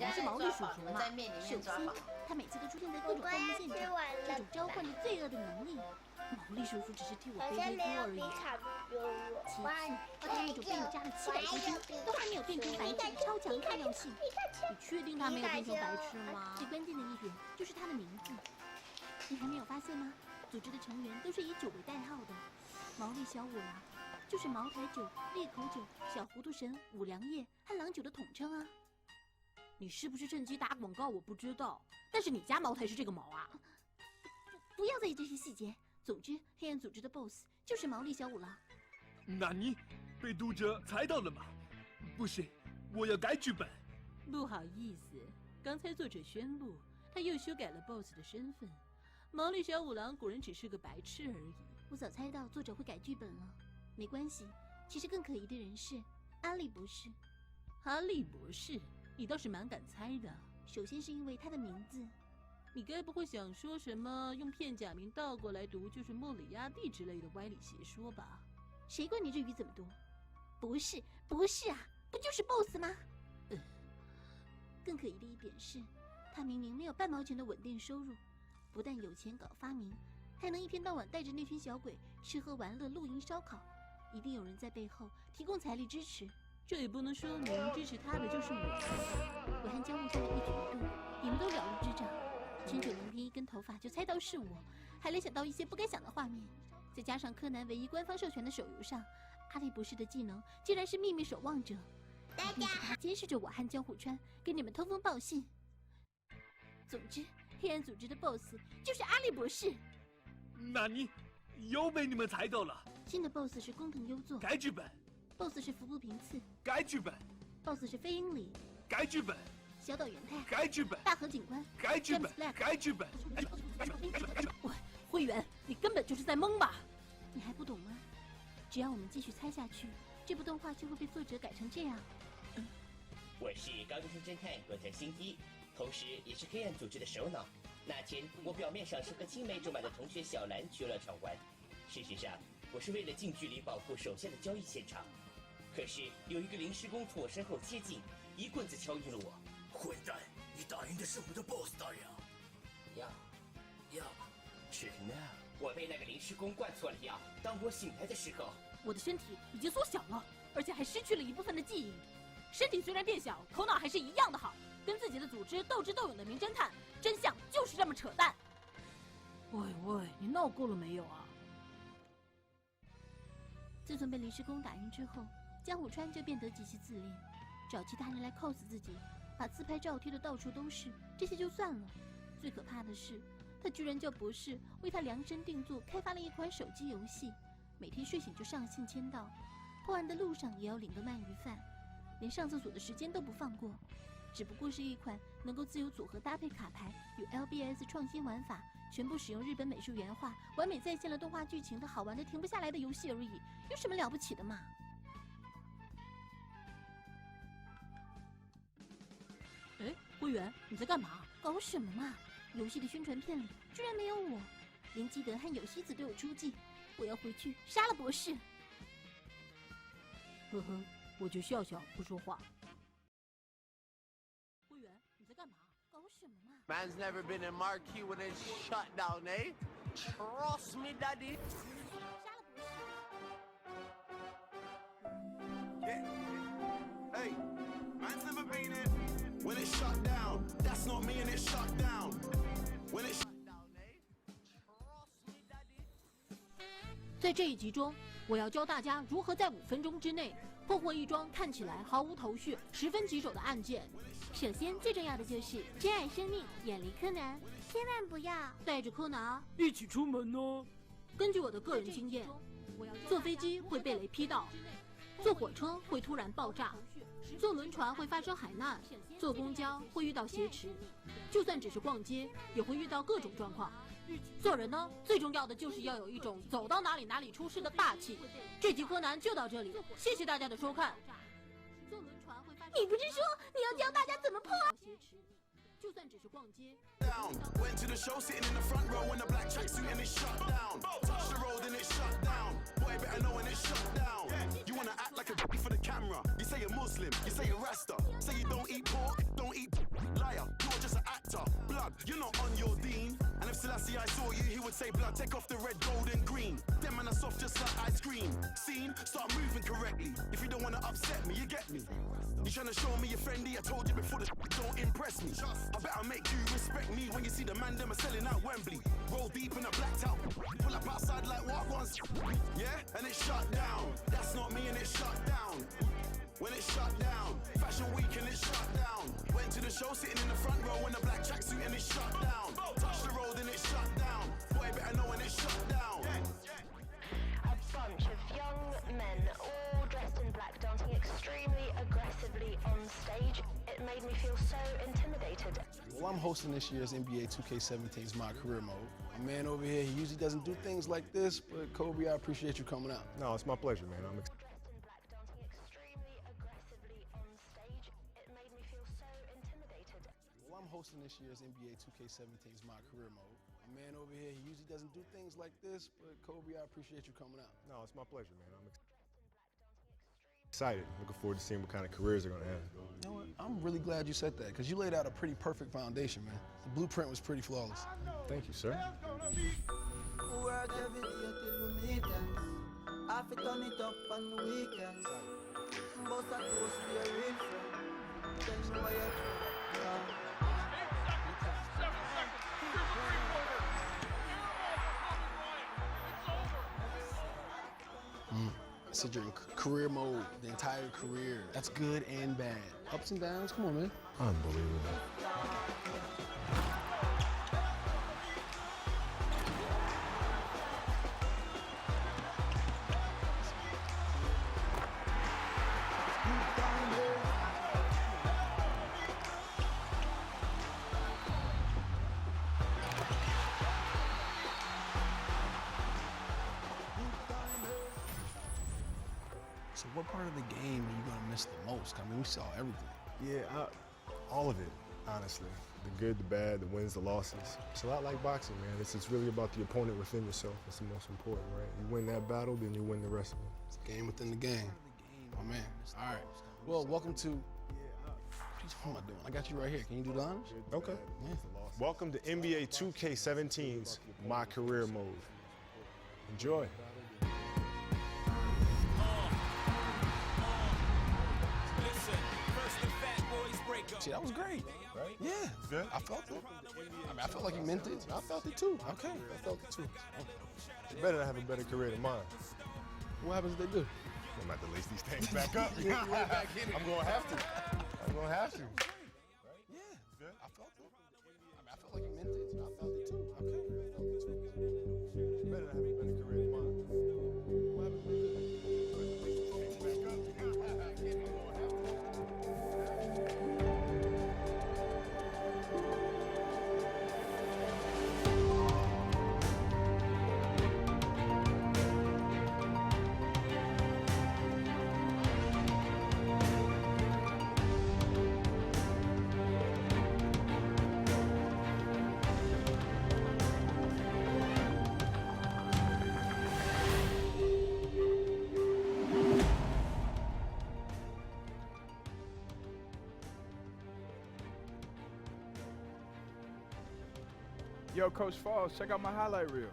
能是毛利叔叔嘛。首先，他每次都出现在各种荒漠现场，这种召唤你罪恶的能力，毛利叔叔只是替我背黑锅而已。其次，他那种被你炸了700多斤都还没有变成白痴的超强抗药性，你确定他没有变成白痴吗？最关键的一点就是他的名字，你还没有发现吗？组织的成员都是以酒为代号的，毛利小五郎就是茅台酒、烈口酒、小糊涂神、五粮液和郎酒的统称啊。你是不是趁机打广告？我不知道，但是你家茅台是这个毛啊！不要在意这些细节。总之，黑暗组织的 BOSS 就是毛利小五郎。那你被读者猜到了吗？不行，我要改剧本。不好意思，刚才作者宣布他又修改了 BOSS 的身份。毛利小五郎果然只是个白痴而已。我早猜到作者会改剧本了。没关系，其实更可疑的人是阿笠博士。阿笠博士，你倒是蛮敢猜的。首先是因为他的名字。你该不会想说什么用片假名倒过来读就是莫里亚蒂之类的歪理邪说吧？谁管你日语怎么读？不是啊，不就是 BOSS 吗？更可疑的一点是，他明明没有半毛钱的稳定收入，不但有钱搞发明，还能一天到晚带着那群小鬼吃喝玩乐、露营烧烤，一定有人在背后提供财力支持。这也不能说明支持他的就是我和江户川的一举一动，你们都了如指掌。清楚明天一根头发就猜到是我，还联想到一些不该想的画面。再加上柯南唯一官方授权的手游上，阿笠博士的技能竟然是秘密守望者，一定是他监视着我和江户川，给你们通风报信。总之，黑暗组织的 BOSS 就是阿笠博士。那你又被你们猜到了。新的 BOSS 是工藤优作。改剧本。BOSS 是服部平次。改剧本。BOSS 是飞鹰里。改剧本。小岛元太。改剧本。大和警官。改剧本。改剧本。喂，灰原，你根本就是在蒙吧？你还不懂吗？只要我们继续猜下去，这部动画就会被作者改成这样。我是高中生侦探佐藤新一，同时也是黑暗组织的首脑。那天我表面上是和青梅竹马的同学小兰去了场玩，事实上我是为了近距离保护手下的交易现场。可是有一个临时工从我身后接近，一棍子敲晕了我。混蛋，你打赢的是我们的 BOSS 大人。药是 no， 我被那个临时工灌错了药。当我醒来的时候，我的身体已经缩小了，而且还失去了一部分的记忆。身体虽然变小，头脑还是一样的好，跟自己的组织斗智斗勇的名侦探，真相就是这么扯淡。喂，你闹够了没有啊？自从被临时工打晕之后，江户川就变得极其自恋，找其他人来 cos 自己，把自拍照贴的到处都是。这些就算了，最可怕的是，他居然叫博士为他量身定做开发了一款手机游戏，每天睡醒就上线签到，破案的路上也要领个鳗鱼饭，连上厕所的时间都不放过。只不过是一款能够自由组合搭配卡牌，有 LBS 创新玩法，全部使用日本美术原画，完美再现了动画剧情的好玩的停不下来的游戏而已，有什么了不起的嘛？哎，灰原，你在干嘛？搞什么嘛？游戏的宣传片里居然没有我，连基德和有希子都有出镜，我要回去杀了博士。呵呵，我就笑笑不说话。灰原，你在干嘛？搞什么嘛 ？Man's never been in marquee when it's shut down, eh? Trust me, daddy. 杀了博士。Yeah. Hey, man's never been in when it's shut down. That's not me and it's shut down. When it's shut down, eh? Trust me, daddy. 在这一集中，我要教大家如何在5分钟之内破获一桩看起来毫无头绪、十分棘手的案件。首先，最重要的就是珍爱生命，远离柯南，千万不要带着柯南一起出门哦。根据我的个人经验，坐飞机会被雷劈到，坐火车会突然爆炸，坐轮船会发生海难，坐公交会遇到挟持，就算只是逛街，也会遇到各种状况。做人呢，最重要的就是要有一种走到哪里哪里出事的大气。这集柯南就到这里，谢谢大家的收看。你不是说你要教大家怎么破？就算只是逛街。Went to the show, sitting in the front row in a black tracksuit and it's shut down. Touch the road and it's shut down. Boy, better know when it's shut down. You wanna act like a for the camera. You say you're Muslim, you say you're Rasta. Say you don't eat pork, don't eat. You're not on your Dean. And if Selassie I saw you, he would say, blood, take off the red, gold, and green. Them man are soft just like ice cream. Scene, start moving correctly. If you don't wanna upset me, you get me. You tryna show me you're friendly? I told you before the don't impress me. I better make you respect me when you see the man them are selling out Wembley. Roll deep in a blacked out. Pull up outside like what ones. Yeah, and it's shut down. That's not me and it's shut down. When it's shut down, Fashion Week and it's shut down. Went to the show sitting in the front row in a black tracksuit and it's shut down. Touch the road and it's shut down. Boy better know when it's shut down. A bunch of young men, all dressed in black, dancing extremely aggressively on stage. It made me feel so intimidated. Well, I'm hosting this year's NBA 2K17's My Career Mode. My man over here, he usually doesn't do things like this, but Kobe, I appreciate you coming out. No, it's my pleasure, man. Dressed in black, dancing extremely aggressively on stage. It made me feel so intimidated. Well, I'm hosting this year's NBA 2K17's My Career Mode. My man over here, he usually doesn't do things like this, but Kobe, I appreciate you coming out. No, it's my pleasure, man. I'm excited. Looking forward to seeing what kind of careers they're going to have. You know what? I'm really glad you said that, because you laid out a pretty perfect foundation, man. The blueprint was pretty flawless. Thank you, sir. Work every day till we meet ends. I fit turn it up on the weekends. Most of those be a real friend. Tell me why you're I said you're in career mode, the entire career. That's good and bad. Ups and downs, come on, man. Unbelievable. So what part of the game are you gonna miss the most? I mean, we saw everything. Yeah, all of it, honestly. The good, the bad, the wins, the losses. It's a lot like boxing, man. It's really about the opponent within yourself. It's the most important, right? You win that battle, then you win the rest of it. It's a game within the game. Oh, man. All right. Well, welcome to... What am I doing? I got you right here. Can you do the honors? Okay. Yeah. Welcome to NBA 2K17's My Career Mode. Enjoy. See, that was great. Right? Yeah. Good? I felt it. I mean, I felt like you meant it. I felt it too. Okay. I felt it too. You better have a better career than mine. What happens if they do? I'm about to lace these things back up. You're back in it. I'm going to have to. I'm going to have to. Yeah. Good? I felt it. I mean, I felt like you meant it. I felt it too. Okay. I felt it too. You better have a better career than mine. What happens if they do? Back up. I'm going to have to. Yo, Coach Falls, check out my highlight reel.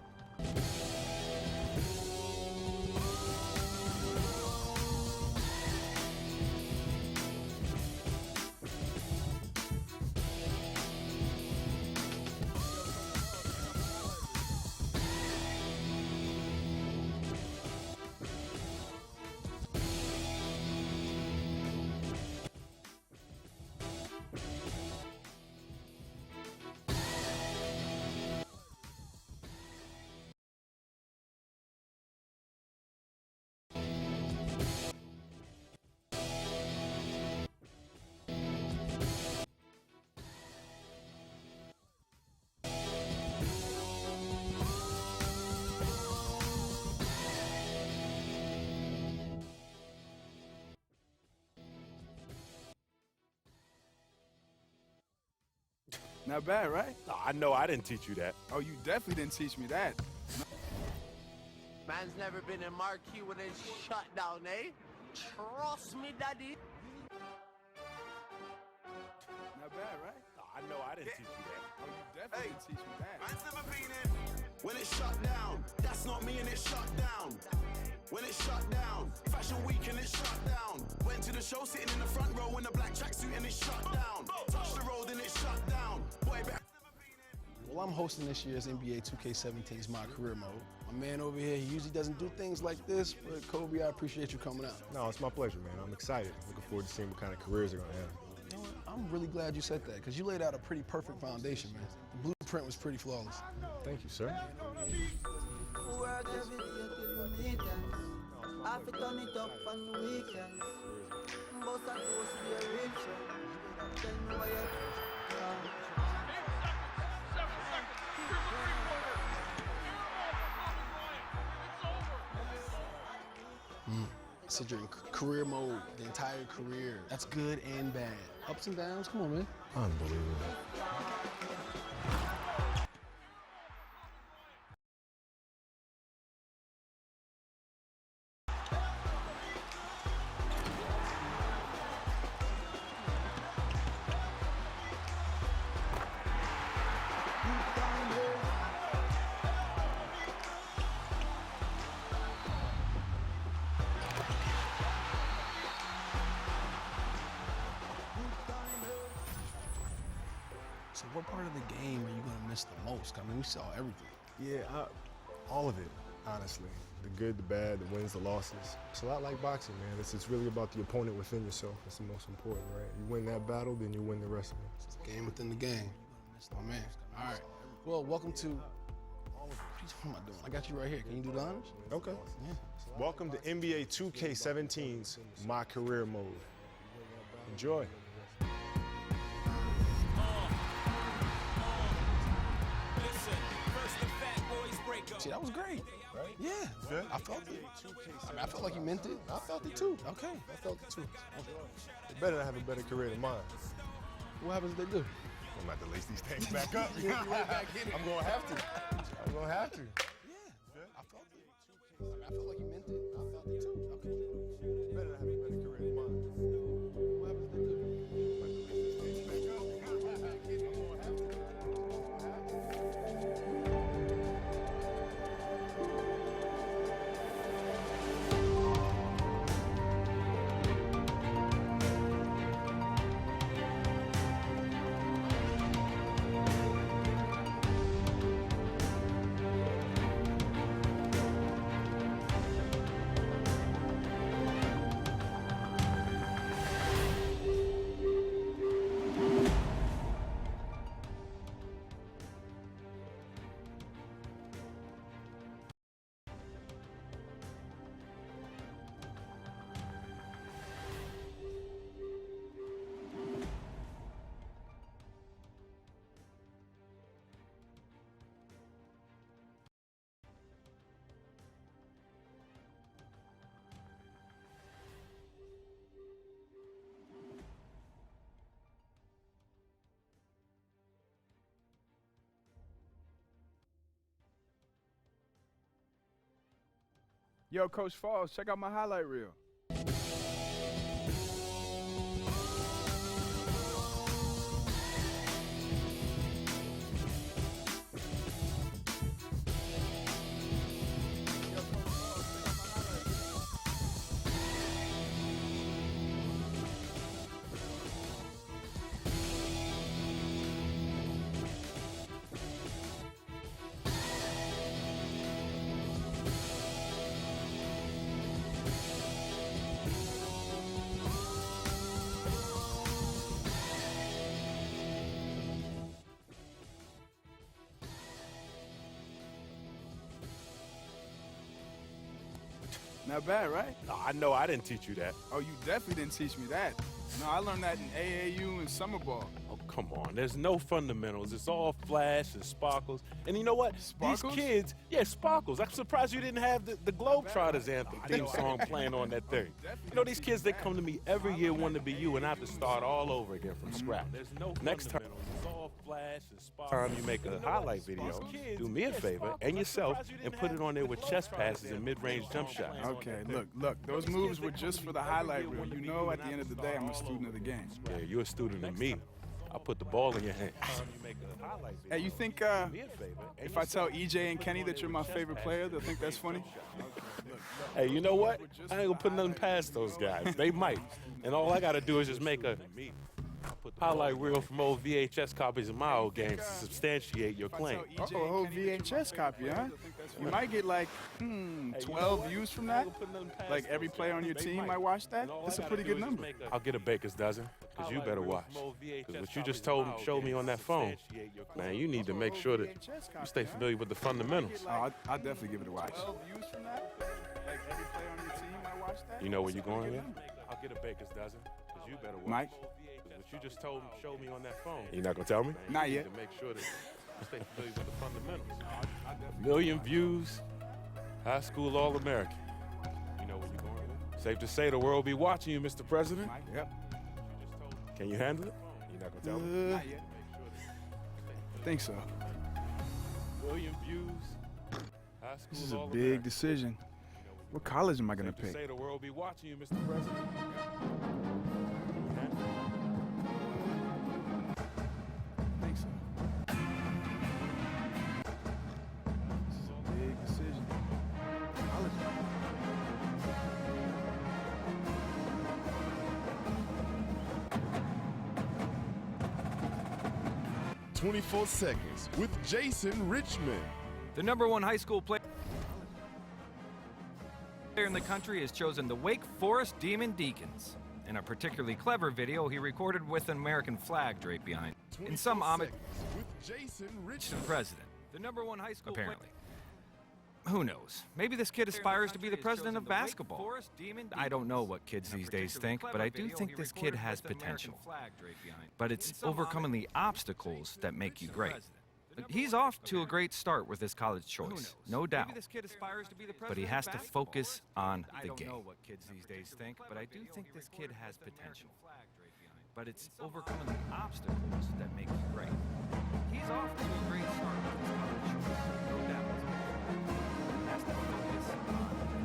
Not bad, right? No, I know I didn't teach you that. Oh, you definitely didn't teach me that. Man's never been in marquee when it's shut down, eh? Trust me, daddy. Not bad, right? No, I know I didn't teach you that. Oh, you definitely definitely teach me that. Man's never been in. When it's shut down, that's not me and it's shut down. When it's shut down, Fashion Week and it's shut down. Went to the show sitting in the front row in a black tracksuit and it's shut down. Touch the road and it's shut down. Boy, Well, I'm hosting this year's NBA 2K17's My Career Mode. My man over here, he usually doesn't do things like this, but Kobe, I appreciate you coming out. No, it's my pleasure, man. I'm excited. Looking forward to seeing what kind of careers they're going to have. You know what? I'm really glad you said that, because you laid out a pretty perfect foundation, man. The blueprint was pretty flawless. Thank you, sir. Work every day till we meet us. I fit turn it up on the weekends. Boss and toast be a real show. Tell me why you Considering career mode, the entire career. That's good and bad. Ups and downs, come on, man. Unbelievable. So what part of the game are you gonna miss the most? I mean, we saw everything. Yeah, all of it, honestly. The good, the bad, the wins, the losses. It's a lot like boxing, man. It's really about the opponent within yourself. That's the most important, right? You win that battle, then you win the rest of it. It's a game within the game. Oh, man. All right. Well, welcome to... What am I doing? I got you right here. Can you do the honors? Okay. Yeah. Welcome to NBA 2K17's My Career Mode. Enjoy. See, that was great. Right? Yeah. Good. I felt it. I mean, I felt like you meant it. I felt it too. Okay. I felt it too. They better have a better career than mine. What happens if they do? I'm about to lace these things back up. You're back in it. I'm gonna have to. I'm gonna have to. Yeah. I felt it. I mean, I felt like you meant it. I felt it too. Okay. They better have a better career than mine. What happens if they do? I'm about to lace these things back up. I'm gonna have to. Yo, Coach Falls, check out my highlight reel. Not bad, right? No, I know I didn't teach you that. Oh, you definitely didn't teach me that. No, I learned that in AAU and summer ball. Oh, come on. There's no fundamentals. It's all flash and sparkles. And you know what? Sparkles? These kids, yeah, sparkles. I'm surprised you didn't have the Globetrotters anthem theme song playing on that thing. You know, these kids, they come to me every year wanting to be you, and I have to start all over again from scratch. There's no next time. It's all flash and sparkles. Time you make a highlight video, do me a favor and yourself and put it on there with chest passes and mid-range jump shots. Okay, look, those moves were just for the highlight reel. You know, at the end of the day, I'm a student of the game. Yeah, you're a student of me. I'll put the ball in your hands. Hey, you think if I tell EJ and Kenny that you're my favorite player, they'll think that's funny? Hey, you know what? I ain't gonna put nothing past those guys. They might. And all I gotta do is just make a highlight reel from old VHS copies of my old games to substantiate your claim. Uh-oh, a whole VHS copy, huh? You might get like, 12 views from that? Like every player on your team might watch that? That's a pretty good number. I'll get a baker's dozen, because you better watch. Because what you just showed me on that phone, man, you need to make sure that you stay familiar with the fundamentals. Oh, I'll definitely give it a watch. 12 views from that? Like every player on your team might watch that? You know where you're going with? I'll get a baker's dozen, because you better watch. Mike? What you just showed me on that phone. You're not gonna tell me? Not yet. To make sure that you stay familiar with the fundamentals. 1 million views, high school All-American. You know where you're going with? Safe to say the world will be watching you, Mr. President. Yep. Can you handle it? You're not gonna tell me? Not yet. I think so. 1 million views, high school This is a All-American. big decision. What college am I gonna Safe pick? to say the world will be watching you, Mr. President. I think so. This is a big decision. College. 24 Seconds with Jason Richmond. The #1 high school player in the country has chosen the Wake Forest Demon Deacons. In a particularly clever video he recorded with an American flag draped behind. In some homage to the president. The #1 high school apparently. Who knows? Maybe this kid aspires to be the president of basketball. I don't know what kids these days think, but I do think this kid has potential. But it's overcoming the obstacles that make you great. He's off to a great start with his college choice, no doubt. But he has to focus on the game. I don't know what kids these days think, but I do think this kid has potential. But it's overcoming the obstacles that make you great. He's off to a great start with his college choice, no doubt. He has to focus on the game.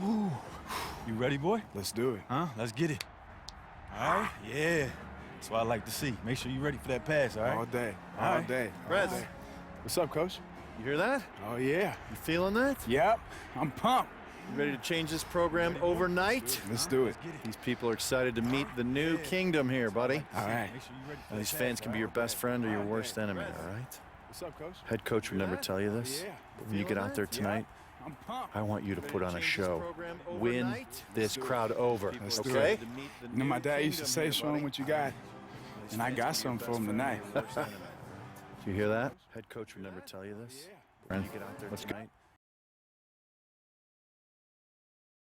Ooh. You ready, boy? Let's do it. Huh? Let's get it. All right? Yeah. That's what I like to see. Make sure you're ready for that pass, all right? All day. All All right. day. Prez. All day. What's up, Coach? You hear that? Oh, yeah. You feeling that? Yep. I'm pumped. You ready to change this program overnight? Let's do it. These people are excited to meet the new kingdom here, buddy. All right. Now, these fans can be your best friend or your worst enemy, all right? What's up, Coach? Head coach would never tell you this. Yeah. But when you get out there tonight, I'm pumped. I want you to put on a show. Win this crowd over, Let's do okay? it. You know, my dad used to say, show him what you got. And I got something for him tonight. You hear that? Head coach would never tell you this. Friend, let's go.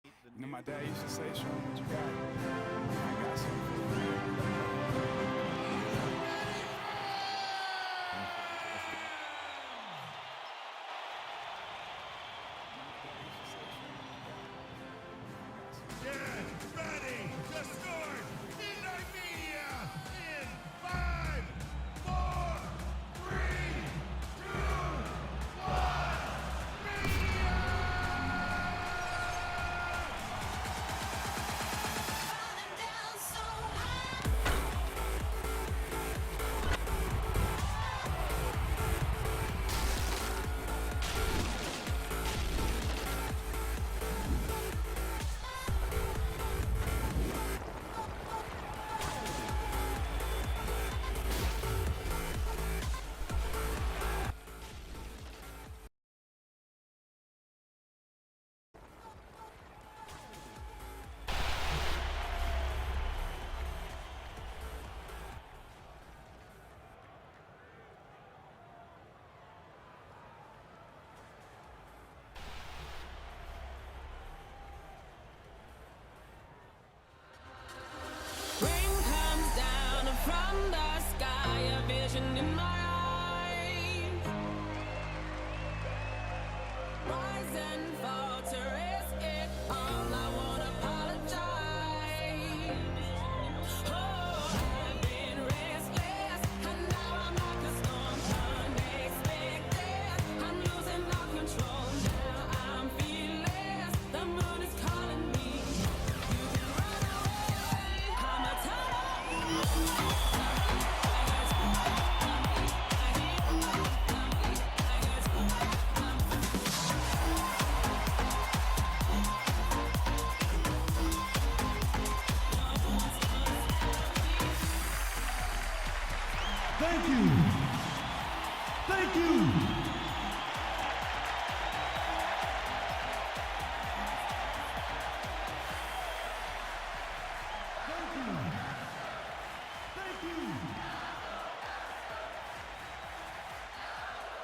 You know, my dad used to say, show him what you got. I got something for him. passion in my eyes. Rise and fall to risk it all. I won't apologize. Oh, I've been restless, and now I'm like a storm unexpected. I'm losing all control now. I'm fearless. The moon is calling me. You can run away. I'm a Thank you. Thank you.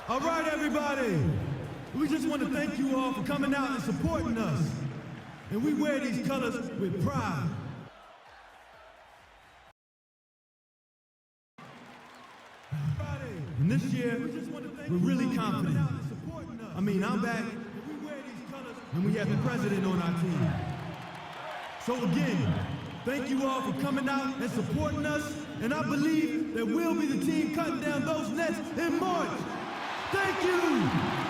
All right, everybody. We just want to thank you all for coming out and supporting us. And we wear these colors with pride. And this year, we're really confident. I mean, I'm back, and we have the president on our team. So again, thank you all for coming out and supporting us, and I believe that we'll be the team cutting down those nets in March. Thank you!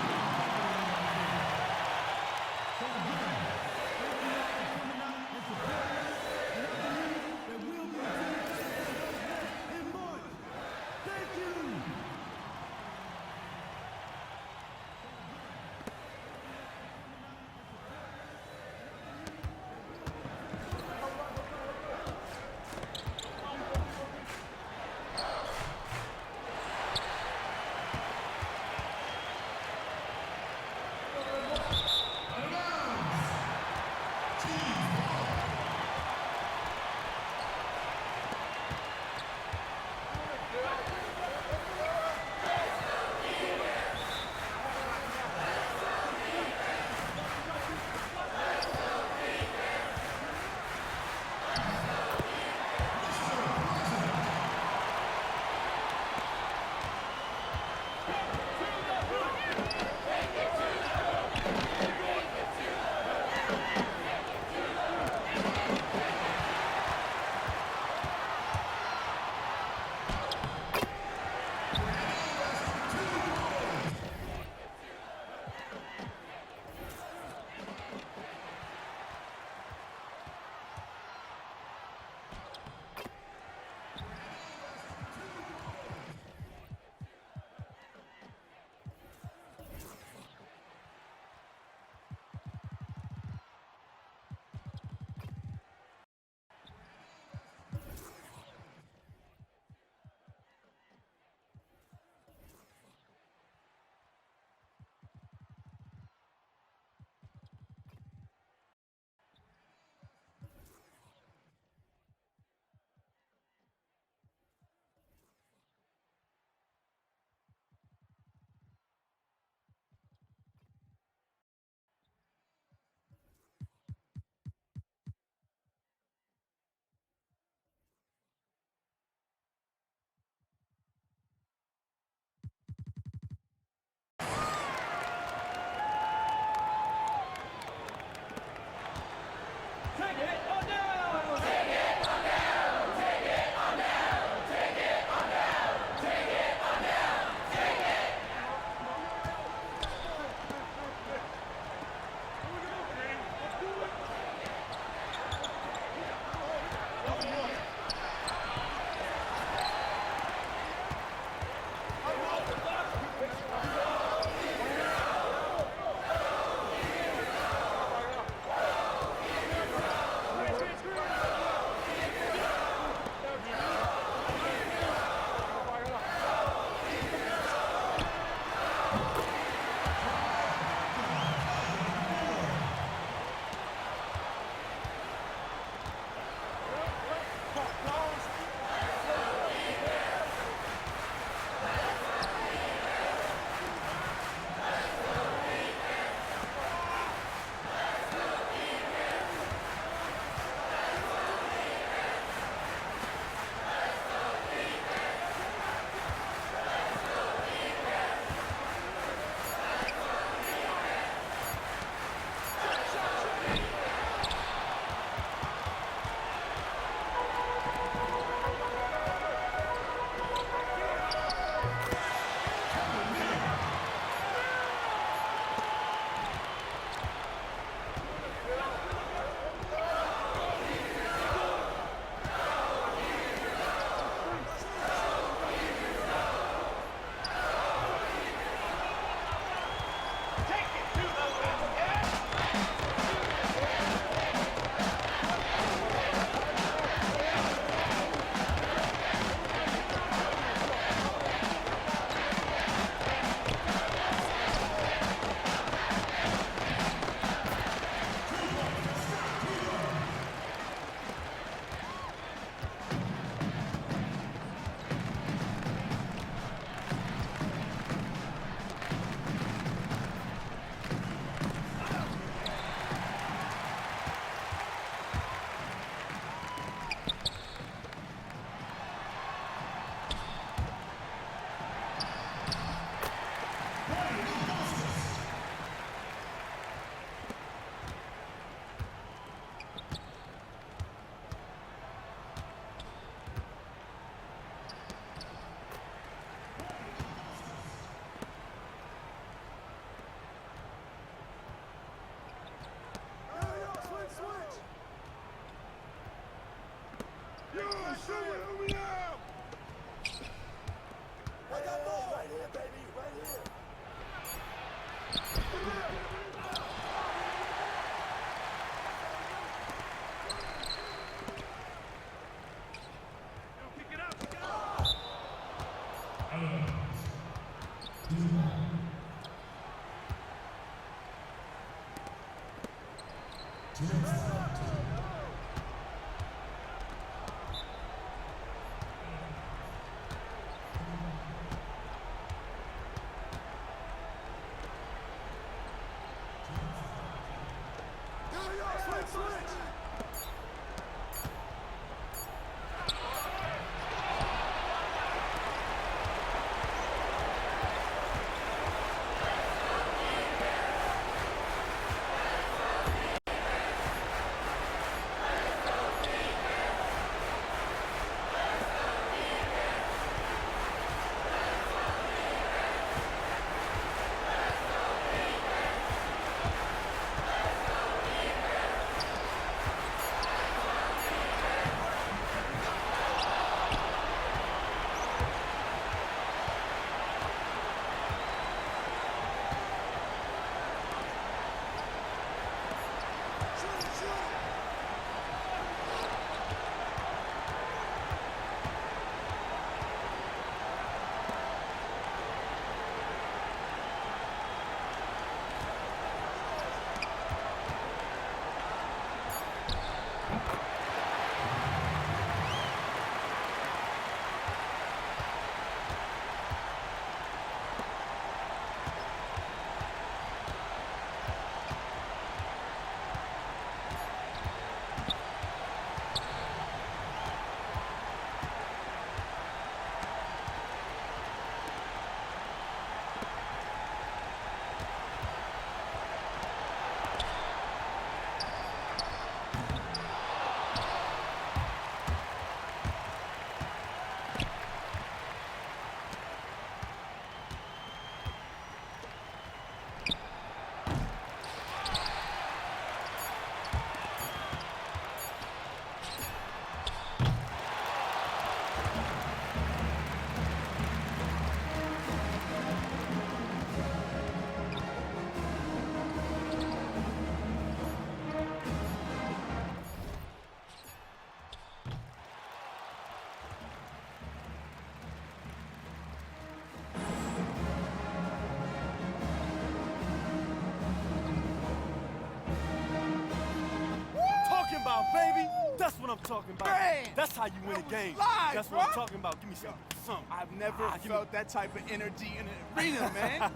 Baby, that's what I'm talking about. Man, that's how you win a game. Live, that's bro. what I'm talking about. Give me something. I've never felt that type of energy in an arena, man.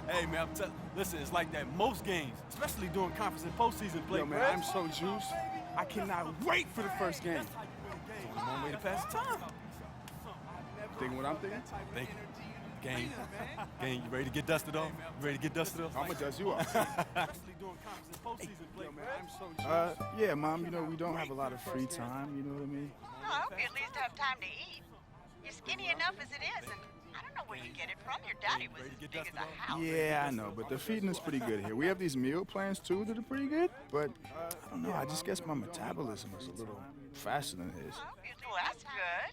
Hey, man, listen, it's like that most games, especially during conference and postseason play. Yo, man, I'm so juiced. I cannot wait for the first game. It's only one way to pass the time. Thinking what I'm thinking? Thinking. Game. You ready to get dusted off? You ready to get dusted off? I'm gonna dust you off. Especially during conference and postseason play, man. I'm so juiced. Yeah, Mom, you know, we don't have a lot of free time, you know what I mean? I hope you at least have time to eat. You're skinny enough as it is, and I don't know where you get it from. Your daddy was as big as a house. Yeah, I know, but the feeding is pretty good here. We have these meal plans, too, that are pretty good, but I don't know, I just guess my metabolism is a little faster than his. Well, that's good.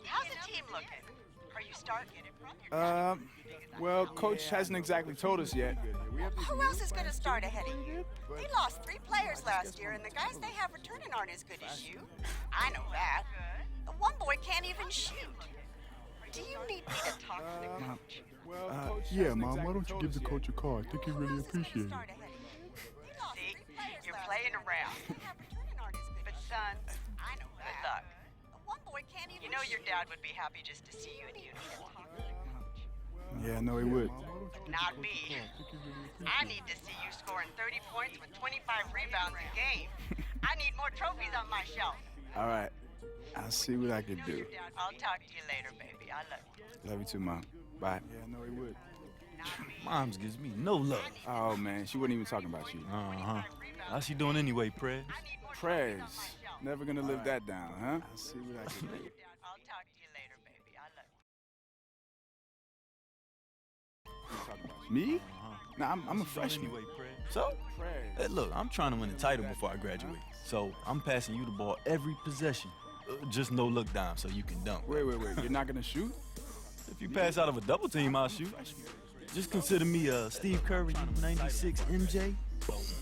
How's the team looking? Are you starting it from your Well, Coach hasn't exactly told us yet. Who else is going to start ahead of you? They lost 3 players last year, and the guys they have returning aren't as good as you. I know that. The one boy can't even shoot. Do you need me to talk to the coach? Yeah, Mom, why don't you give the coach a call? I think he'd really appreciate it. See, you're playing around. But son, I know good luck. You know your dad would be happy just to see you in uniform. Yeah, I know he would. Not me. I need to see you scoring 30 points with 25 rebounds a game. I need more trophies on my shelf. All right, I'll see what I can do. I'll talk to you later, baby. I love you. Love you too, Mom. Bye. Yeah, I know he would. Moms gives me no love. Oh, man, she wasn't even talking about you. How's she doing anyway, Prez? Prez. Never gonna live that down, huh? I'll see what I can do. I'll talk to you later, baby. I love you. Me? Nah, I'm a freshman. Anyway, Prez. So? Hey, look, I'm trying to win a title before I graduate. So I'm passing you the ball every possession. Just no look down so you can dunk. Wait. You're not gonna shoot? If you pass out of a double team, I'll shoot. Just consider me Steve Curry, 96 MJ.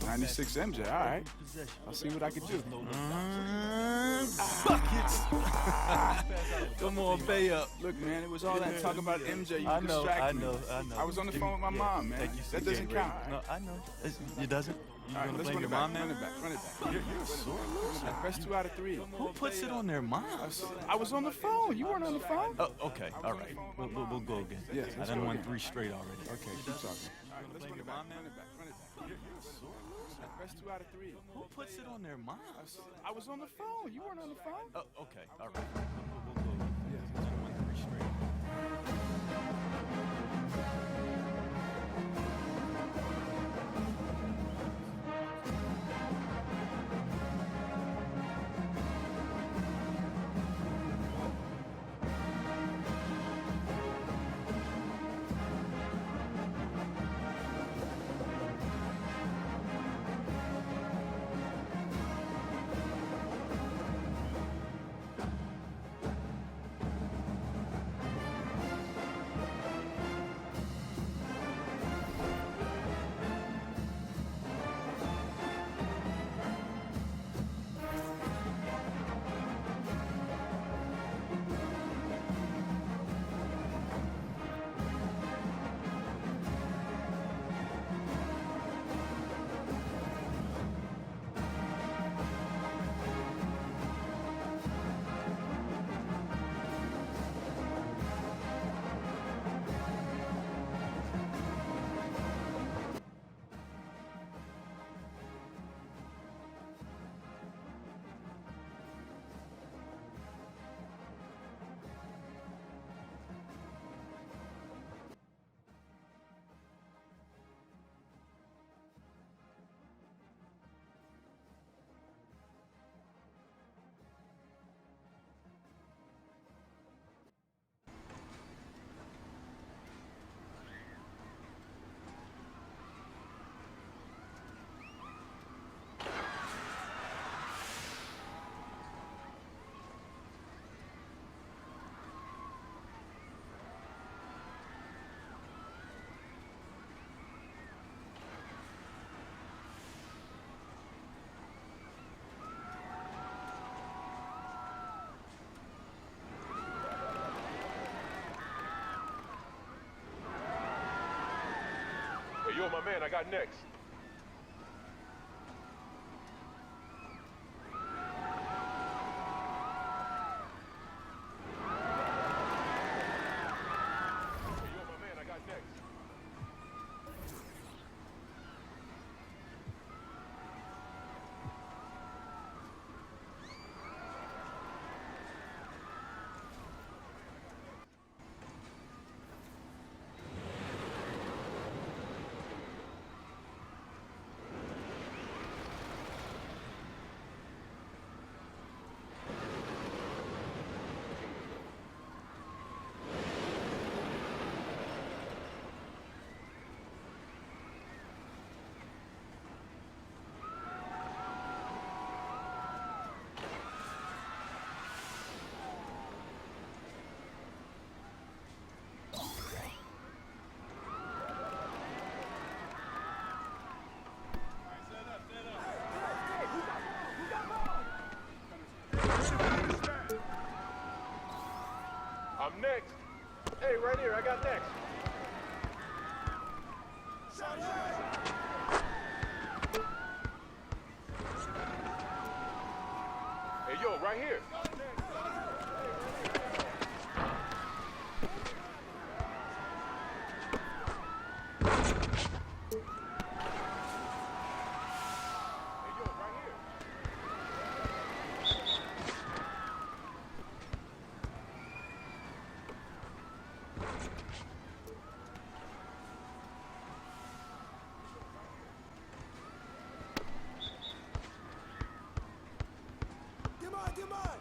96 MJ, all right. I'll see what I can do. Buckets. Come on, pay up. Look, man, it was all that talk about MJ. You I know, distracted me. I know. I was on the phone with my mom, man. That doesn't count. No, I know. It doesn't? You All right, gonna let's blame run your it back. mom now? Run it back. Run it back. You're a sore loser. Best 2 out of 3. Who puts it on their mind? I was on the phone. You weren't on the phone? Oh, okay. All right. We'll go again. Yes, I let's done go won again. 3 straight already. Okay, keep talking. All right, let's run it back. Run it back. Run it back. You're a sore loser. Best 2 out of 3. Who puts it on their mind? I was on the phone. You weren't on the phone? Oh, okay. All right. We'll go again. Yes, I done won 3 straight. Hey, you're my man. I got next. I'm next. Hey, right here. I got next. Hey, yo, right here. Come on, come on!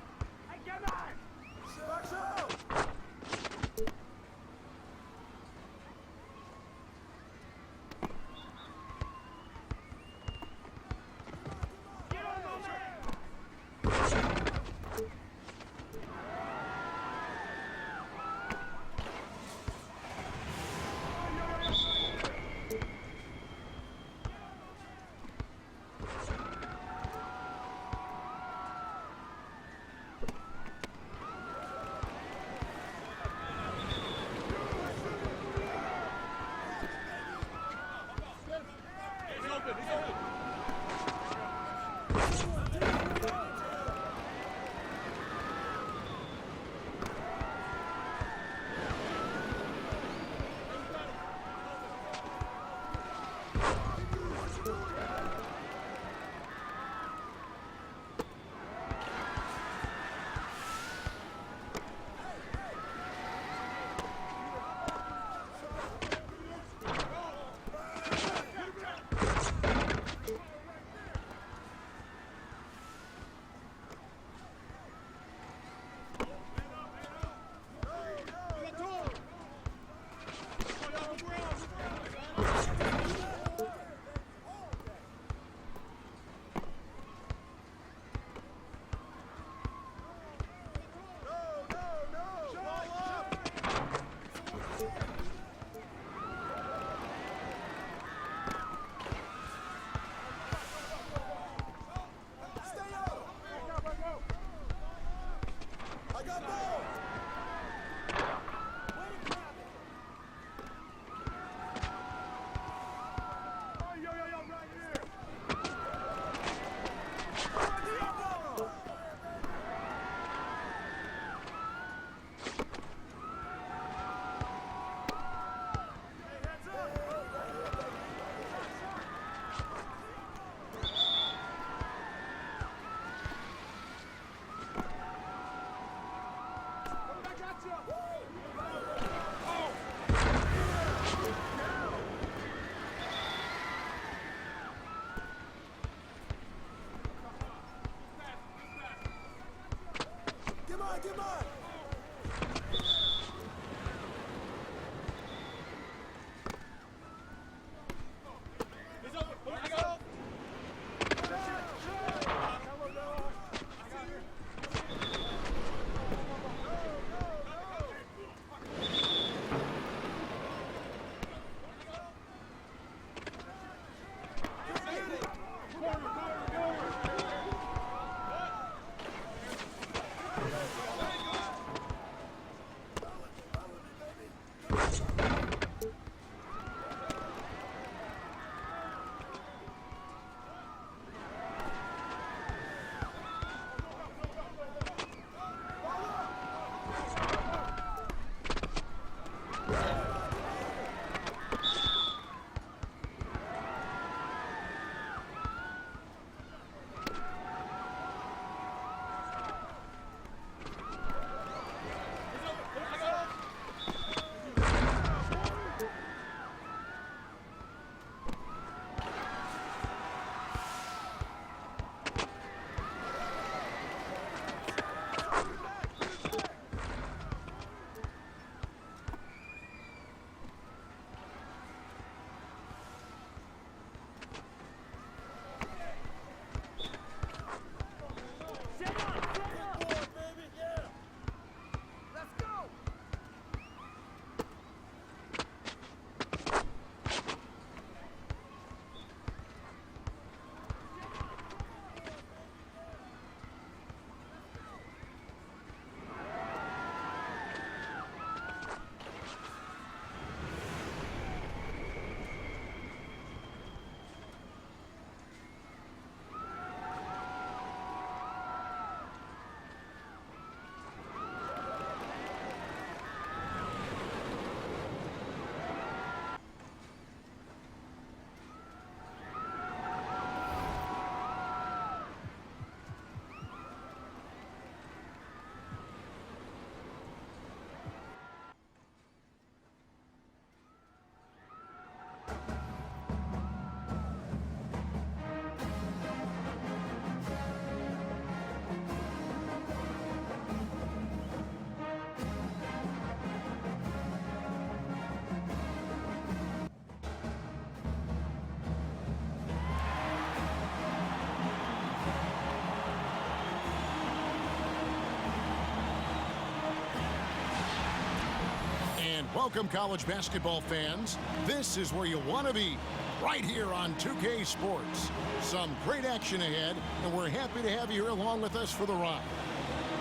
Welcome, college basketball fans. This is where you want to be, right here on 2K Sports. Some great action ahead, and we're happy to have you here along with us for the ride.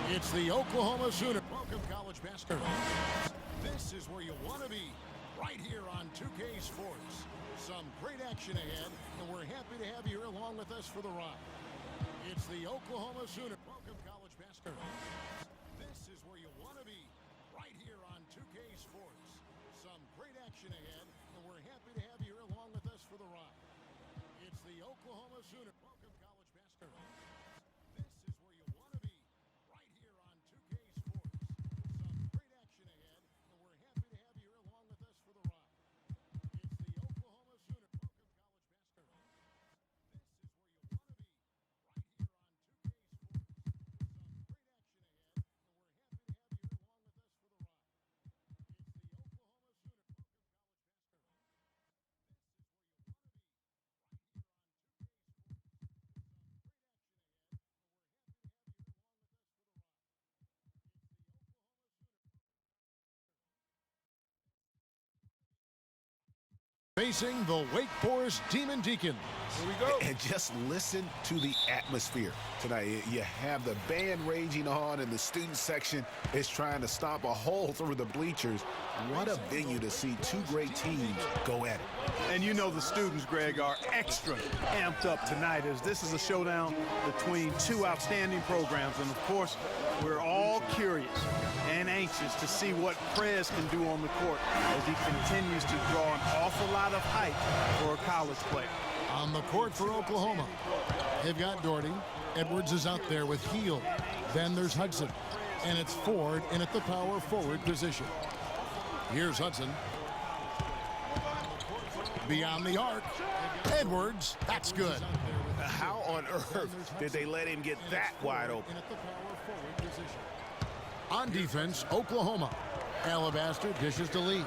It's the Oklahoma Sooners. Welcome, college basketball fans. This is where you want to be, right here on 2K Sports. Some great action ahead, and we're happy to have you here along with us for the ride. It's the Oklahoma Sooners. Welcome, college basketball fans. This is where you want to be, right here on 2K Sports. Some great action ahead, and we're happy to have you here along with us for the ride. It's the Oklahoma Sooners. Welcome, college basketball fans. This is where you want to be, right here on 2K Sports. Some great action ahead, and we're happy to have you here along with us for the ride. It's the Oklahoma Sooners. Welcome, college basketball fans. This is where you want to be, right here on 2K Sports. Some great action ahead, and we're happy to have you here along with us for the ride. Facing the Wake Forest Demon Deacons. Here we go. And just listen to the atmosphere tonight. You have the band raging on, and the student section is trying to stop a hole through the bleachers. What a venue to see two great teams go at it. And you know the students, Greg, are extra amped up tonight as this is a showdown between two outstanding programs. And, of course, we're all curious and anxious to see what Prez can do on the court as he continues to draw an awful lot of hype for a college player. On the court for Oklahoma, they've got Doherty. Edwards is out there with Heel. Then there's Hudson. And it's Ford in at the power forward position. Here's Hudson. Beyond the arc. Edwards, that's good. How on earth did they let him get that wide open? On defense, Oklahoma. Alabaster dishes to Lee.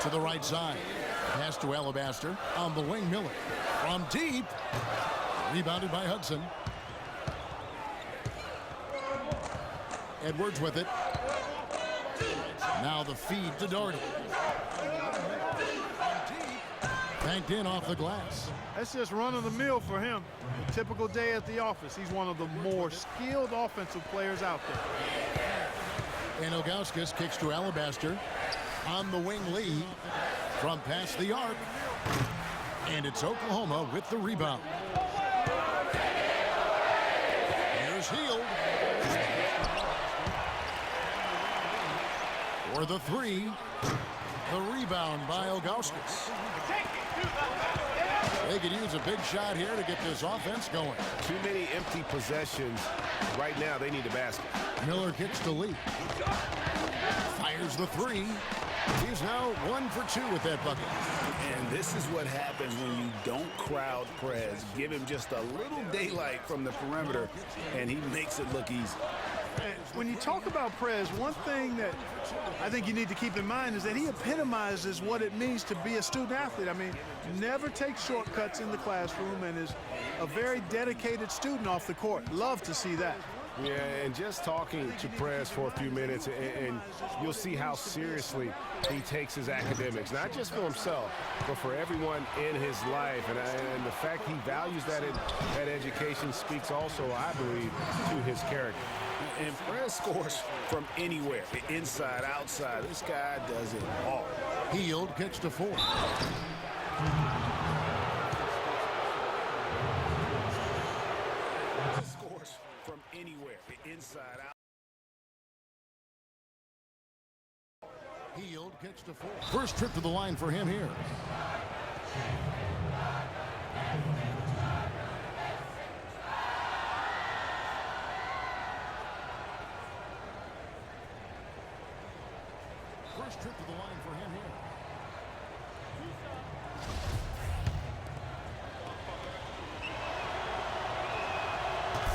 To the right side. Pass to Alabaster. On the wing, Miller. From deep. Rebounded by Hudson. Edwards with it. Now the feed to Doherty. Banked in off the glass. That's just run of the mill for him. A typical day at the office. He's one of the more skilled offensive players out there. And Ilgauskas kicks to Alabaster. On the wing, Lee. From past the arc. And it's Oklahoma with the rebound. Here's Hield. For the three. The rebound by Ilgauskas. They could use a big shot here to get this offense going. Too many empty possessions. Right now, they need a basket. Miller gets the lead. Fires the three. He's now 1 for 2 with that bucket. And this is what happens when you don't crowd Prez. Give him just a little daylight from the perimeter, and he makes it look easy. When you talk about Prez, one thing that I think you need to keep in mind is that he epitomizes what it means to be a student athlete. I mean, never takes shortcuts in the classroom and is a very dedicated student off the court. Love to see that. Yeah, and just talking to Prez for a few minutes, and you'll see how seriously he takes his academics, not just for himself, but for everyone in his life. And the fact he values that education speaks also, I believe, to his character. And Prez scores from anywhere, inside, outside. This guy does it all. Hield gets to 4. Scores from anywhere, inside, out. Hield gets to 4. First trip to the line for him here. First trip to the line for him here.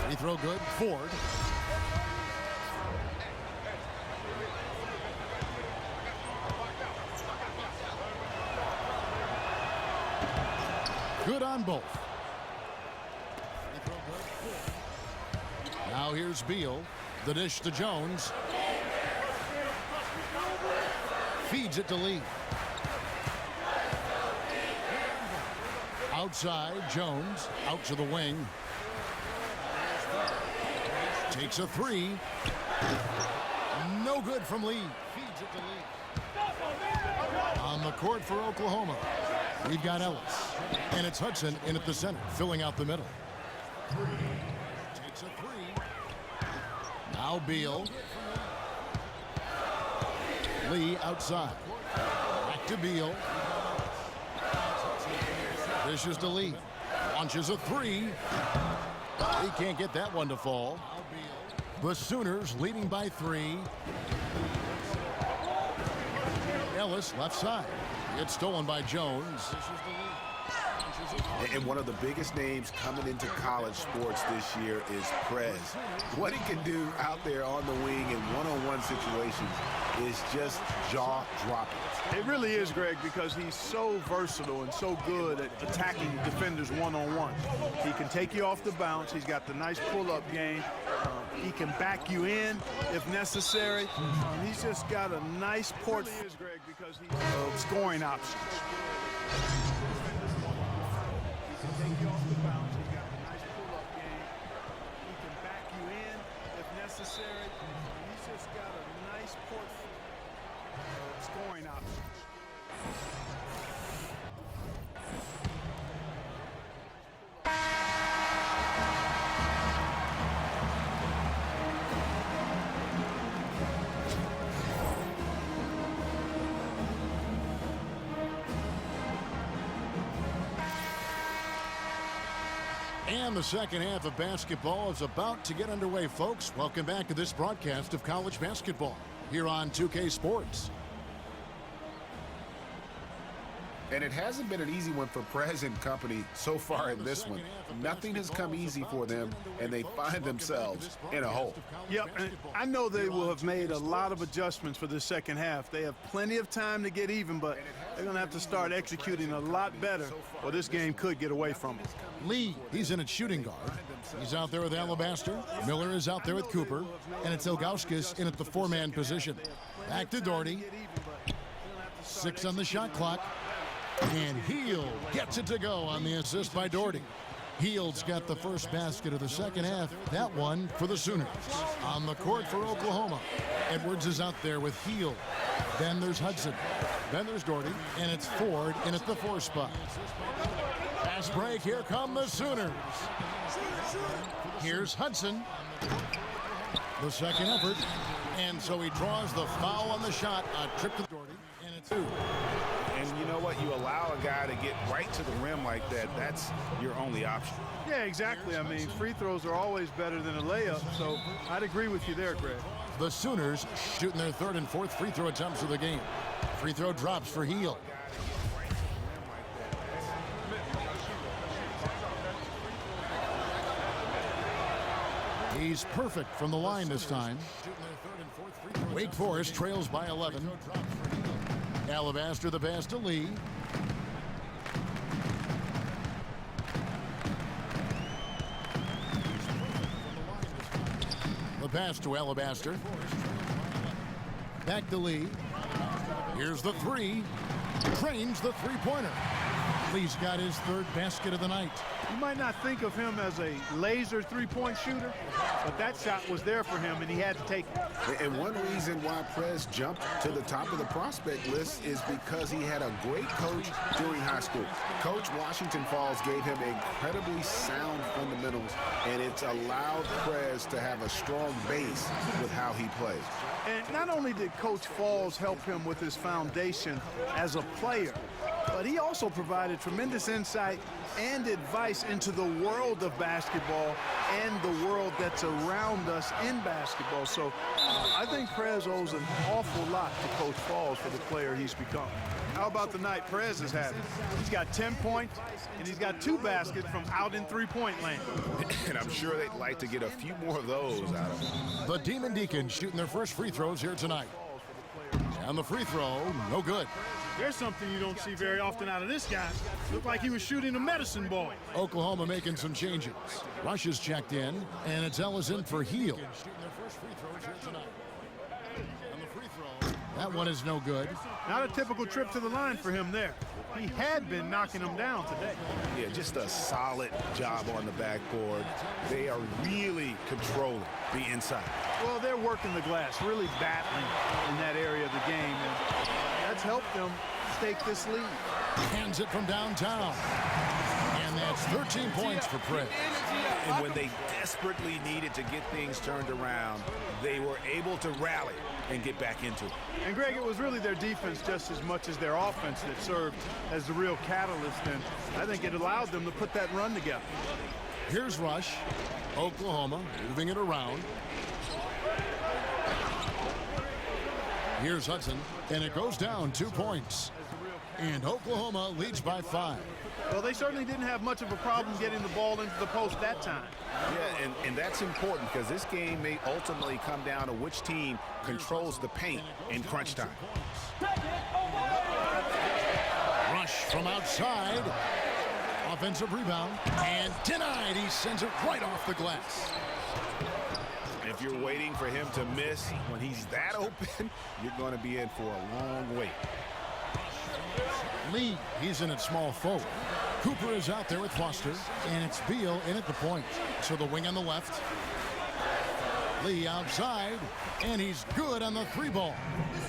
Free throw good. Ford. Good on both. Free throw good. Ford. Now here's Beal. The dish to Jones. Feeds it to Lee. Outside, Jones, out to the wing. Takes a three. No good from Lee. Feeds it to Lee. On the court for Oklahoma, we've got Ellis. And it's Hudson in at the center, filling out the middle. Takes a three. Now Beal. Lee outside. Back to Beal. Dishes to Lee. Launches a three. He can't get that one to fall. The Sooners leading by 3. Ellis left side. It's stolen by Jones. And one of the biggest names coming into college sports this year is Prez. What he can do out there on the wing in one-on-one situations is just jaw-dropping. It really is, Greg, because he's so versatile and so good at attacking defenders one-on-one. He can take you off the bounce. He's got the nice pull-up game. He can back you in if necessary. He's just got a nice portfolio, Greg, because he's scoring options. Take you off the bounce. He's got a nice pull-up game. He can back you in if necessary. He's just got a nice portfolio of scoring options. And the second half of basketball is about to get underway, folks. Welcome back to this broadcast of college basketball here on 2K Sports. And it hasn't been an easy one for Prez and company so far in this one. Nothing has come easy for them, and they find themselves in a hole. Yep, and I know they will have made a lot of adjustments for the second half. They have plenty of time to get even, but they're going to have to start executing a lot better, or this game could get away from them. Lee, he's in at shooting guard. He's out there with Alabaster. Miller is out there with Cooper. And it's Ilgauskas in at the 4-man position. Back to Doherty. 6 on the shot clock. And Hield gets it to go on the assist by Doherty. Heald's got the first basket of the second half. That one for the Sooners. On the court for Oklahoma, Edwards is out there with Heald. Then there's Hudson. Then there's Doherty. And it's Ford in at the 4 spot. Fast break. Here come the Sooners. Here's Hudson. The second effort. And so he draws the foul on the shot. A trip to Doherty. And it's 2. And you know what? You allow a guy to get right to the rim like that. That's your only option. Yeah, exactly. I mean, free throws are always better than a layup, so I'd agree with you there, Greg. The Sooners shooting their 3rd and 4th free throw attempts of the game. Free throw drops for Heald. He's perfect from the line this time. Wake Forest trails by 11. Alabaster the pass to Lee. The pass to Alabaster. Back to Lee. Here's the 3. Trains the 3-pointer. Lee's got his 3rd basket of the night. You might not think of him as a laser 3-point shooter, but that shot was there for him, and he had to take it. And one reason why Prez jumped to the top of the prospect list is because he had a great coach during high school. Coach Washington Falls gave him incredibly sound fundamentals, and it's allowed Prez to have a strong base with how he plays. And not only did Coach Falls help him with his foundation as a player, but he also provided tremendous insight and advice into the world of basketball and the world that's around us in basketball. So I think Prez owes an awful lot to Coach Falls for the player he's become. How about the night Prez has had? He's got 10 points, and he's got 2 baskets from out in 3-point land. And I'm sure they'd like to get a few more of those out of him. The Demon Deacons shooting their first free throws here tonight. And the free throw, no good. There's something you don't see very often out of this guy. Looked like he was shooting a medicine ball. Oklahoma making some changes. Rush is checked in, and it's Ellison for Heald. That one is no good. Not a typical trip to the line for him there. He had been knocking him down today. Yeah, just a solid job on the backboard. They are really controlling the inside. Well, they're working the glass, really battling in that area of the game, and that's helped them stake this lead. Hands it from downtown. And that's 13 points for Prez. And when they desperately needed to get things turned around, they were able to rally and get back into it. And Greg, it was really their defense just as much as their offense that served as the real catalyst, and I think it allowed them to put that run together. Here's Rush. Oklahoma moving it around. Here's Hudson, and it goes down 2 points. And Oklahoma leads by 5. Well, they certainly didn't have much of a problem getting the ball into the post that time. Yeah, and that's important because this game may ultimately come down to which team controls the paint in crunch time. Rush from outside. Offensive rebound. And denied. He sends it right off the glass. If you're waiting for him to miss when he's that open, you're going to be in for a long wait. Lee, he's in at small forward. Cooper is out there with Foster, and it's Beal in at the point. So the wing on the left. Lee outside, and he's good on the 3-ball.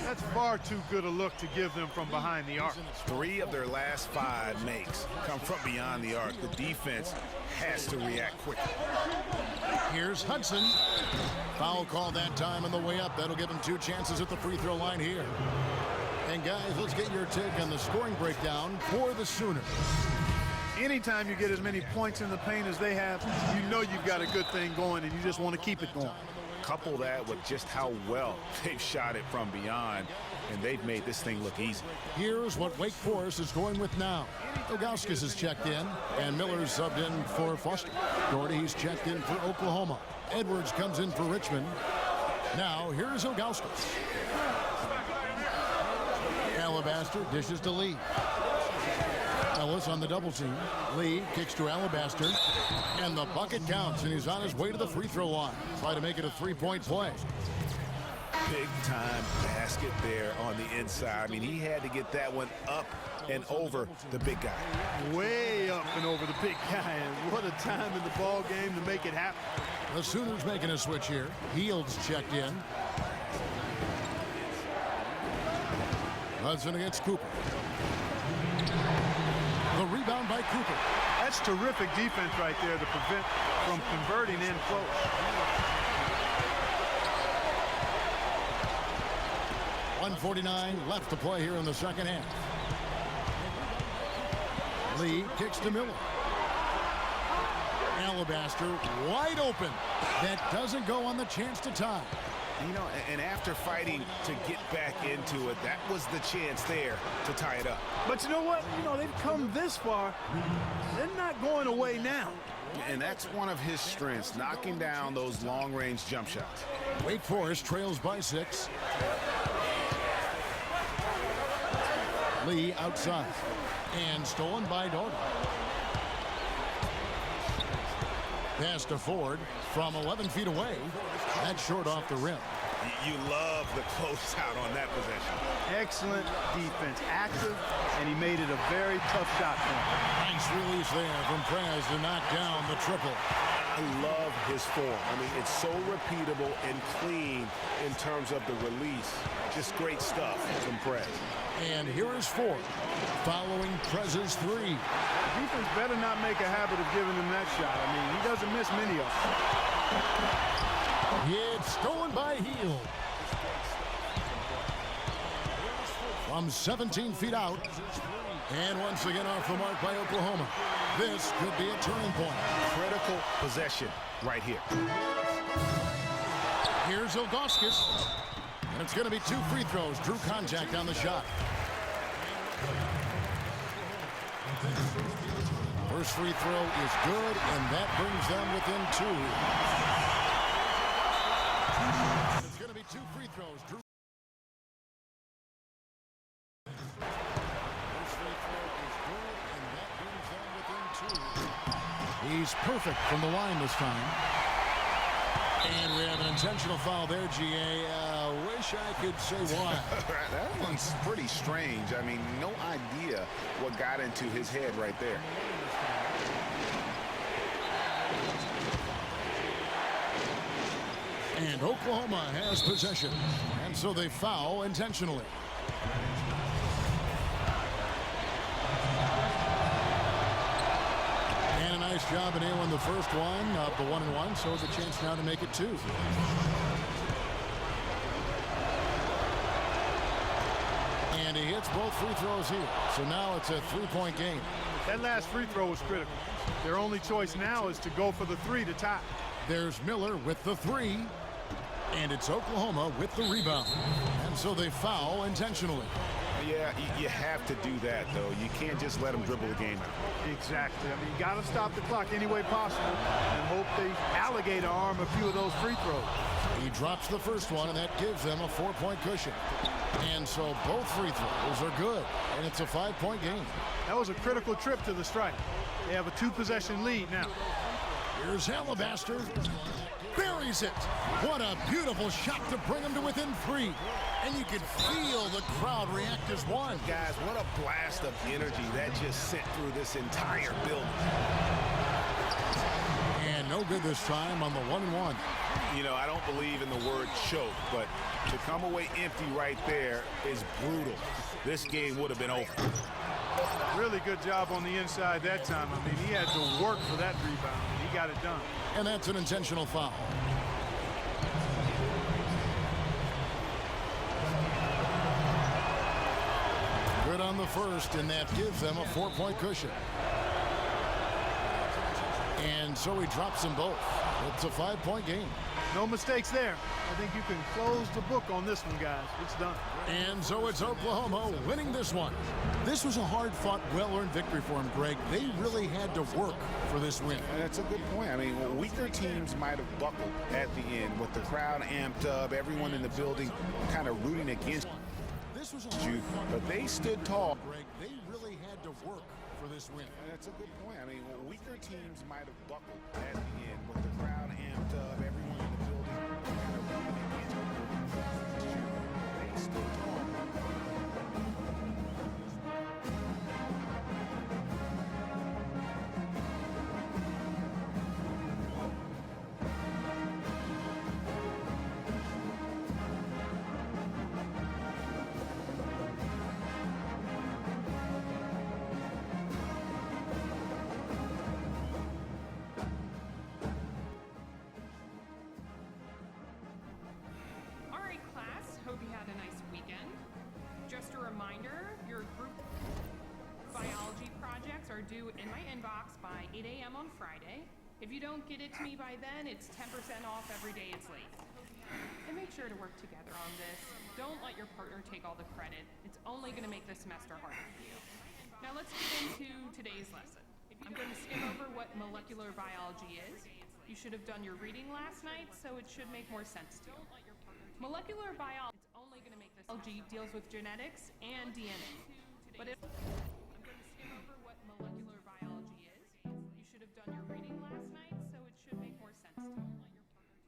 That's far too good a look to give them from behind the arc. 3 of their last 5 makes come from beyond the arc. The defense has to react quickly. Here's Hudson. Foul call that time on the way up. That'll give him 2 chances at the free throw line here. And guys, let's get your take on the scoring breakdown for the Sooners. Anytime you get as many points in the paint as they have, you know you've got a good thing going, and you just want to keep it going. Couple that with just how well they've shot it from beyond, and they've made this thing look easy. Here's what Wake Forest is going with now. Ilgauskas is checked in, and Miller's subbed in for Foster. Doherty's checked in for Oklahoma. Edwards comes in for Richmond. Now, here's Ilgauskas. Alabaster dishes to Lee. Ellis on the double team. Lee kicks to Alabaster, and the bucket counts, and he's on his way to the free throw line. Try to make it a 3-point play. Big time basket there on the inside. I mean, he had to get that one up and over the big guy. Way up and over the big guy, and what a time in the ball game to make it happen. The Sooners making a switch here. Heald's checked in. Hudson against Cooper. The rebound by Cooper. That's terrific defense right there to prevent from converting in close. .149 left to play here in the second half. Lee kicks to Miller. Alabaster wide open. That doesn't go on the chance to tie. You know, and after fighting to get back into it, that was the chance there to tie it up. But you know what? You know, they've come this far. They're not going away now. And that's one of his strengths, knocking down those long-range jump shots. Wake Forest trails by 6. Lee outside. And stolen by Doty. Pass to Ford from 11 feet away. That's short off the rim. You love the closeout on that possession. Excellent defense, active, and he made it a very tough shot for him. Nice release there from Prez to knock down the triple. I love his form. I mean, it's so repeatable and clean in terms of the release. Just great stuff from Prez. And here is Ford following Prez's 3. The defense better not make a habit of giving him that shot. I mean, he doesn't miss many of them. It's stolen by Hield. From 17 feet out. And once again off the mark by Oklahoma. This could be a turning point. Critical possession right here. Here's Ilgauskas. And it's going to be 2 free throws. Drew contact on the shot. First free throw is good, and that brings them within 2. It's going to be 2 free throws. Drew. First free throw is good, and that brings them within 2. He's perfect from the line this time. And we have an intentional foul there, GA. Wish I could say why. That one's pretty strange. I mean, no idea what got into his head right there. And Oklahoma has possession. And so they foul intentionally. And a nice job in nailing the first one of the 1-and-1, so it's a chance now to make it 2. And he hits both free throws here. So now it's a 3-point game. That last free throw was critical. Their only choice now is to go for the 3 to tie. There's Miller with the 3. And it's Oklahoma with the rebound. And so they foul intentionally. Yeah, you have to do that, though. You can't just let them dribble the game out. Exactly. I mean, you got to stop the clock any way possible and hope they alligator arm a few of those free throws. He drops the first one, and that gives them a 4-point cushion. And so both free throws are good, and it's a 5-point game. That was a critical trip to the stripe. They have a 2-possession lead now. Here's Alabaster. Buries it. What a beautiful shot to bring him to within 3. And you can feel the crowd react as one. Guys, what a blast of energy that just sent through this entire building. And no good this time on the 1-and-1. You know, I don't believe in the word choke, but to come away empty right there is brutal. This game would have been over. Really good job on the inside that time. I mean, he had to work for that rebound, and he got it done. And that's an intentional foul. Good on the first, and that gives them a 4-point cushion. And so he drops them both. It's a 5-point game. No mistakes there. I think you can close the book on this one, guys. It's done. And so it's Oklahoma winning this one. This was a hard-fought, well-earned victory for him, Greg. They really had to work for this win. That's a good point. I mean, weaker teams might have buckled at the end with the crowd amped up, everyone in the building kind of rooting against you, but they stood tall. Greg, they really had to work for this win. That's a good point. I mean, weaker teams might have buckled at the end with the crowd amped up, everyone in the building kind of rooting against you. They stood tall. in my inbox by 8 a.m. on Friday. If you don't get it to me by then, it's 10% off every day it's late. And make sure to work together on this. Don't let your partner take all the credit. It's only going to make the semester harder for you. Now let's get into today's lesson. I'm going to skim over what molecular biology is. You should have done your reading last night, so it should make more sense to you. Molecular biology, it's only going to make this biology deals with genetics and DNA. But I'm going to skim over what molecular biology is. You should have done your reading last night, so it should make more sense to you.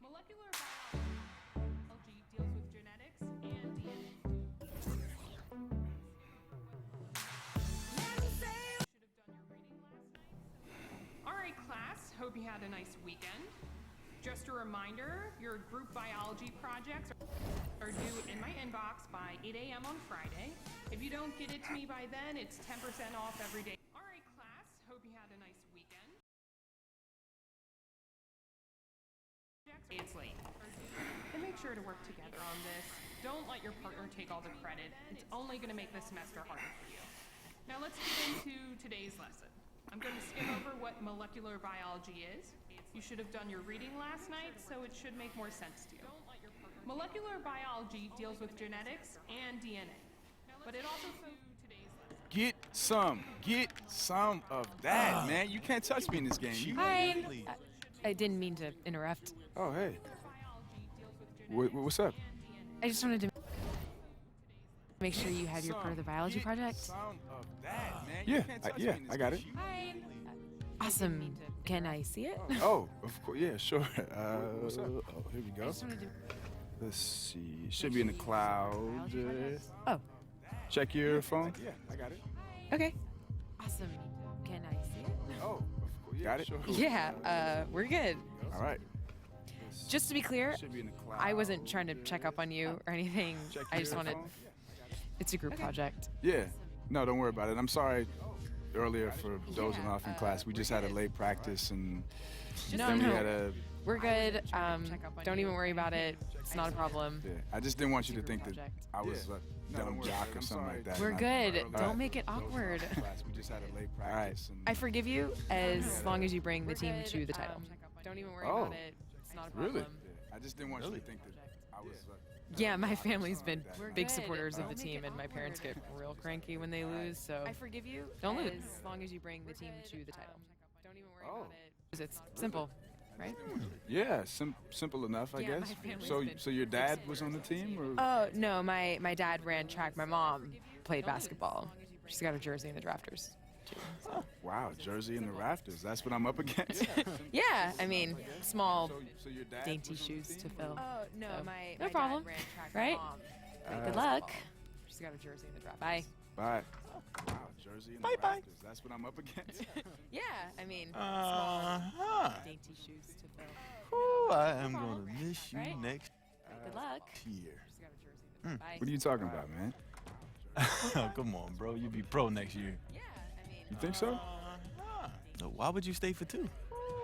Molecular biology deals with genetics and DNA. All right, class, hope you had a nice weekend. Just a reminder, your group biology projects are due in my inbox by 8 a.m. on Friday. If you don't get it to me by then, it's 10% off every day. All right, class, hope you had a nice weekend. It's late. And make sure to work together on this. Don't let your partner take all the credit. It's only going to make the semester harder for you. Now let's get into today's lesson. I'm going to skim over what molecular biology is. You should have done your reading last night, so it should make more sense to you. Molecular biology deals with genetics and DNA, but it also today's lesson. Get some of that, man. You can't touch me in this game. Hi. I didn't mean to interrupt. Oh, hey. What's up? I just wanted to make sure you had your part of the biology project. Yeah, I got it. Hi. Awesome. Can I see it? Oh, of course. Yeah, sure. What's up? Oh, here we go. I just wanted to... Let's see. Should be in the cloud. Oh. Check your phone. Yeah, I got it. Okay. Awesome. Can I see it? Oh, of course. Got it? Sure. Yeah, we're good. All right. Just to be clear, Should be in the cloud. I wasn't trying to check up on you or anything. I just wanted... It's a group project. Yeah. No, don't worry about it. I'm sorry earlier for dozing off in class. We just had a late practice and then we had a... We're good. Don't even worry about it. It's not a problem. Yeah, I just didn't want you to think that I was a dumb jock or something like that. We're good. Don't make it awkward. We just had a late practice. I forgive you as long as you bring the team to the title. Don't even worry about it. It's not a problem. Really? I just didn't want you to think that I was... Yeah, my family's been big supporters of the team, and my parents get real cranky when they lose, so... I forgive you don't lose as long as you bring the team to the title. Don't even worry about it. It's simple, right? Yeah, simple enough, I guess. So your dad was on the team? Or? Oh, no, my dad ran track. My mom played basketball. She's got a jersey in the drafters. Oh, wow, jersey in the rafters. That's what I'm up against. Yeah, I mean, small, dainty shoes to fill. Oh, no, no problem, right? Good luck. She's got a jersey in the draft. Bye. Bye. Wow, jersey in the rafters. That's what I'm up against. Yeah, I mean, small, dainty shoes to fill. Oh, I am going to miss you next Good luck. year. She's got a jersey in the draft. Bye. What are you talking about, man? Come on, bro. You'll be pro next year. You think so? No, why would you stay for 2?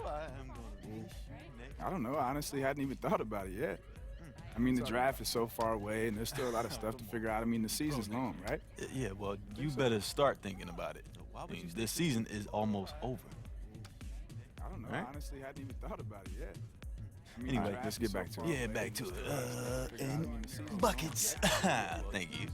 I don't know. I honestly hadn't even thought about it yet. I mean, the draft is so far away, and there's still a lot of stuff to figure out. I mean, the season's long, right? Yeah, well, you better start thinking about it. I mean, this season is almost over. I don't know. Right? I honestly hadn't even thought about it yet. I mean, Anyway, the let's draft get is back so to far it. Yeah, away, back to there's it. still a lot of stuff to figure out. I mean, the season's And long. buckets. Thank you.